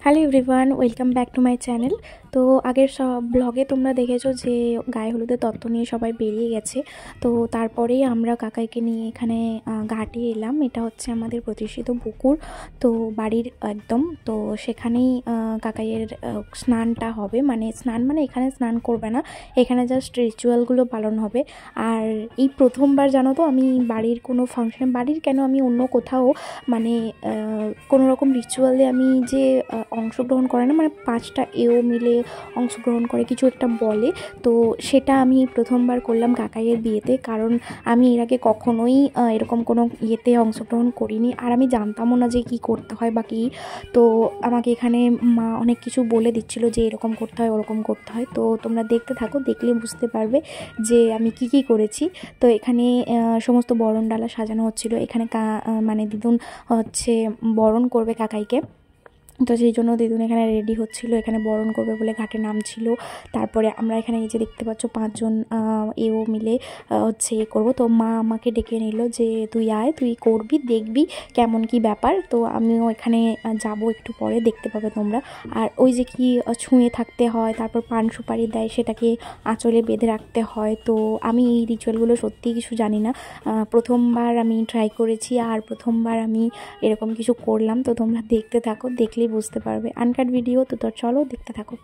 Hello everyone, welcome back to my channel. তো আগের সব ব্লগে তোমরা দেখেছো যে গায়ে হলুদের তত্ত্ব নিয়ে সবাই বেরিয়ে গেছে। তো তারপরেই আমরা কাকাইকে নিয়ে এখানে ঘাটে এলাম। এটা হচ্ছে আমাদের প্রতিষ্ঠিত পুকুর, তো বাড়ির একদম। তো সেখানেই কাকাইয়ের স্নানটা হবে, মানে স্নান মানে এখানে স্নান করবে না, এখানে জাস্ট রিচুয়ালগুলো পালন হবে। আর এই প্রথমবার জানো তো আমি বাড়ির কোনো ফাংশন, বাড়ির কেন আমি অন্য কোথাও মানে কোনো রকম রিচুয়ালে আমি যে অংশগ্রহণ করে না, মানে 5টা এও মিলে অংশগ্রহণ করে কিছু একটা বলে, তো সেটা আমি প্রথমবার করলাম কাকাইয়ের বিয়েতে। কারণ আমি এর আগে কখনোই এরকম কোনো ইয়েতে অংশগ্রহণ করিনি, আর আমি জানতামও না যে কী করতে হয় বা কী। তো আমাকে এখানে মা অনেক কিছু বলে দিচ্ছিলো যে এরকম করতে হয় ওরকম করতে হয়। তো তোমরা দেখতে থাকো, দেখলে বুঝতে পারবে যে আমি কি কি করেছি। তো এখানে সমস্ত বরণ ডালা সাজানো হচ্ছিলো। এখানে মানে দিদুন হচ্ছে বরণ করবে কাকাইকে, তো সেই জন্য দিদুন এখানে রেডি হচ্ছিল, এখানে বরণ করবে বলে ঘাটে নামছিল। তারপরে আমরা এখানে এই যে দেখতে পাচ্ছ 5জন এও মিলে হচ্ছে এ করবো। তো মা আমাকে ডেকে নিল যে তুই আয়, তুই করবি, দেখবি কেমন কি ব্যাপার। তো আমিও এখানে যাব, একটু পরে দেখতে পাবে তোমরা। আর ওই যে কি ছুঁয়ে থাকতে হয়, তারপর পান সুপারি দেয়, সেটাকে আঁচলে বেঁধে রাখতে হয়। তো আমি এই রিচুয়ালগুলো সত্যিই কিছু জানি না, প্রথমবার আমি ট্রাই করেছি আর প্রথমবার আমি এরকম কিছু করলাম। তো তোমরা দেখতে থাকো, দেখলে বুঝতে পারবে। আনকাট ভিডিও, তো চলো দেখতে থাকো।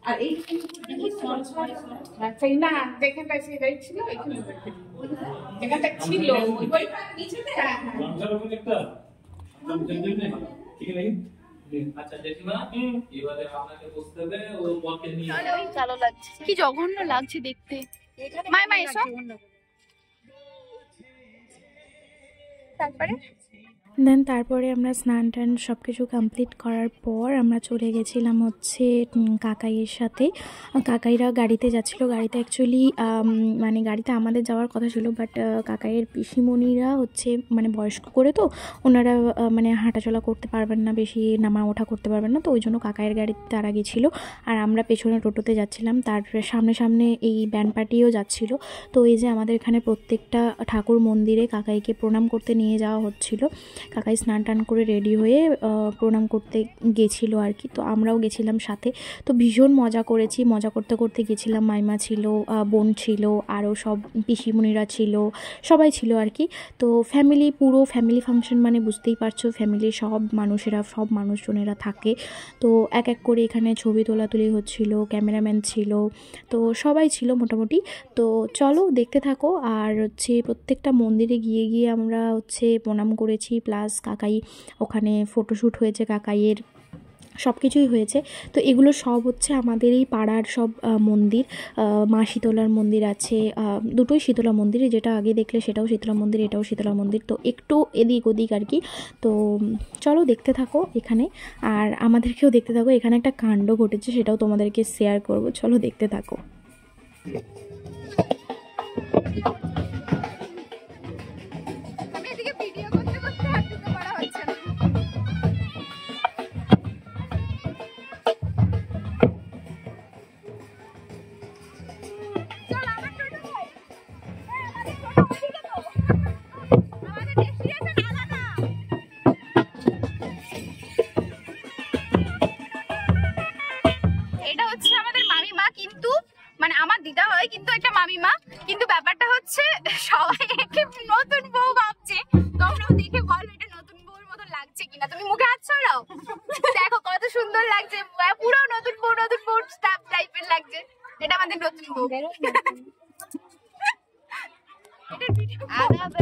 আর এই না দেখেন পাইছি এটাই ছিল এখানটা ছিল আচ্ছা জেঠিমা এবারে আপনাকে বসতে হবে ও বলকে নিয়ে ভালো লাগছে, কি জঘন্য লাগছে দেখতে। মাই মাই এসো। তারপরে আমরা স্নান টান সব কিছু কমপ্লিট করার পর আমরা চলে গেছিলাম হচ্ছে কাকাইয়ের সাথে। কাকাইরা গাড়িতে যাচ্ছিলো। গাড়িতে অ্যাকচুয়ালি মানে গাড়িতে আমাদের যাওয়ার কথা ছিল, বাট কাকাইয়ের পিসিমণিরা হচ্ছে মানে বয়স্ক করে, তো ওনারা মানে হাঁটাচলা করতে পারবেন না, বেশি নামা ওঠা করতে পারবেন না, তো ওই জন্য কাকাইয়ের গাড়িতে তারা গেছিলো। আর আমরা পেছনে টোটোতে যাচ্ছিলাম। তার সামনে সামনে এই ব্যান্ড পার্টিও যাচ্ছিলো। তো এই যে আমাদের এখানে প্রত্যেকটা ঠাকুর মন্দিরে কাকাইকে প্রণাম করতে নিয়ে যাওয়া হচ্ছিলো। কাকাই স্নান টান করে রেডি হয়ে প্রণাম করতে গেছিলো আর কি, তো আমরাও গেছিলাম সাথে। তো ভীষণ মজা করেছি, মজা করতে করতে গেছিলাম। মাইমা ছিল, বোন ছিল, আরও সব পিসিমণিরা ছিল, সবাই ছিল আর কি। তো ফ্যামিলি, পুরো ফ্যামিলি ফাংশন মানে বুঝতেই পারছো, ফ্যামিলির সব মানুষেরা, সব মানুষজনেরা থাকে। তো এক এক করে এখানে ছবি তোলাতুলি হচ্ছিল, ক্যামেরাম্যান ছিল, তো সবাই ছিল মোটামুটি। তো চলো দেখতে থাকো। আর হচ্ছে প্রত্যেকটা মন্দিরে গিয়ে গিয়ে আমরা হচ্ছে প্রণাম করেছি, প্লাস কাকাই ওখানে ফটোশ্যুট হয়েছে, কাকাইয়ের সব কিছুই হয়েছে। তো এগুলো সব হচ্ছে আমাদের এই পাড়ার সব মন্দির। মা শীতলার মন্দির আছে, দুটোই শীতলা মন্দির, যেটা আগে দেখলে সেটাও শীতলা মন্দির, এটাও শীতলা মন্দির। তো একটু এদিক ওদিক আর কি। তো চলো দেখতে থাকো এখানে, আর আমাদেরকেও দেখতে থাকো। এখানে একটা কাণ্ড ঘটেছে, সেটাও তোমাদেরকে শেয়ার করব, চলো দেখতে থাকো। এটা হচ্ছে আমাদের মামিমা, কিন্তু মানে আমার দিদা হয় কিন্তু একটা মামিমা। কিন্তু ব্যাপারটা হচ্ছে সবাই একে নতুন বউ ভাবছে। তোমরাও দেখে বলো এটা নতুন বউর মতো লাগছে কিনা। তুমি মুখে হাত ছড়াও, দেখো কত সুন্দর লাগছে, পুরো নতুন বউ স্টাফ টাইপের লাগছে। এটা আমাদের নতুন বউ। এটার ভিডিও চালু আছে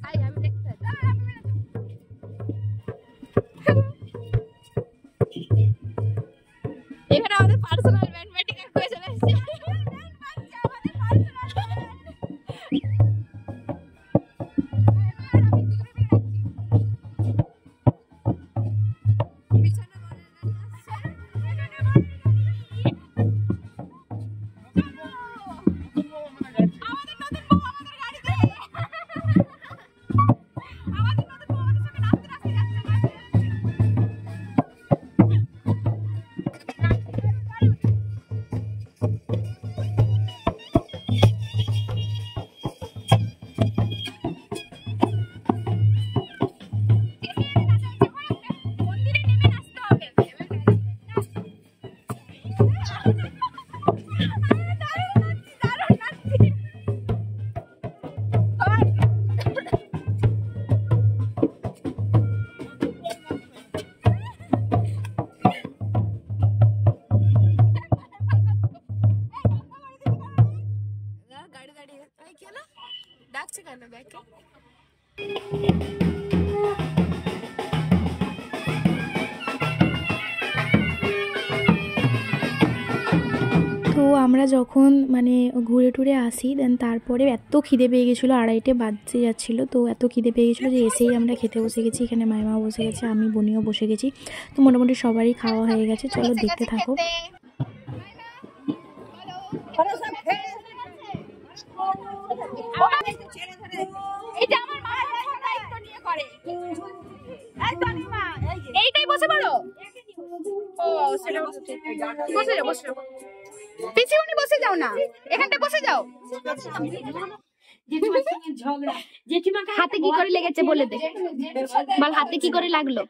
তাই আমি দেখতে এখানে আমাদের পার্সোনাল ব্যান্ড ম্যাটিং করে চলে এসেছে। ডাকছে কেন ব্যাকে? তো আমরা যখন মানে ঘুরে টুরে আসি দেন তারপরে এত খিদে পেয়ে গেছিলো, 2:30 বাজতে যাচ্ছিলো। তো এত খিদে পেয়ে গেছিলো যে এসেই আমরা খেতে বসে গেছি। এখানে মাইমা বসে গেছে, আমি বনিও বসে গেছি। তো মোটামুটি সবারই খাওয়া হয়ে গেছে। চলো দেখতে থাকো। এটা আমার মা এখন দায়িত্ব নিয়ে করে। এইটাই বসে পড়ো। ও সেটা বসে যাও, বসে যাও। পিছিয়ে বসে যাও না, এখানটা বসে যাও। হাতে কি করে লেগেছে বলে দে, বল হাতে কি করে লাগলো।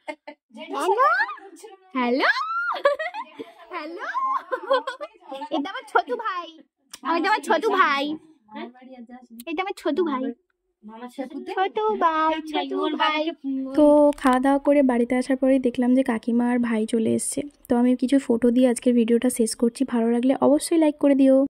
হ্যালো হ্যালো, এটা আমার ছোট ভাই, এটা আমার ছোট ভাই, এটা আমার ছোট ভাই, ছোট ভাই, ছোট ভাই। তো খাওয়া দাওয়া করে বাড়িতে আসার পরেই দেখলাম যে কাকিমা আর ভাই চলে এসছে। তো আমি কিছু ফটো দিয়ে আজকের ভিডিওটা শেষ করছি। ভালো লাগলে অবশ্যই লাইক করে দিও।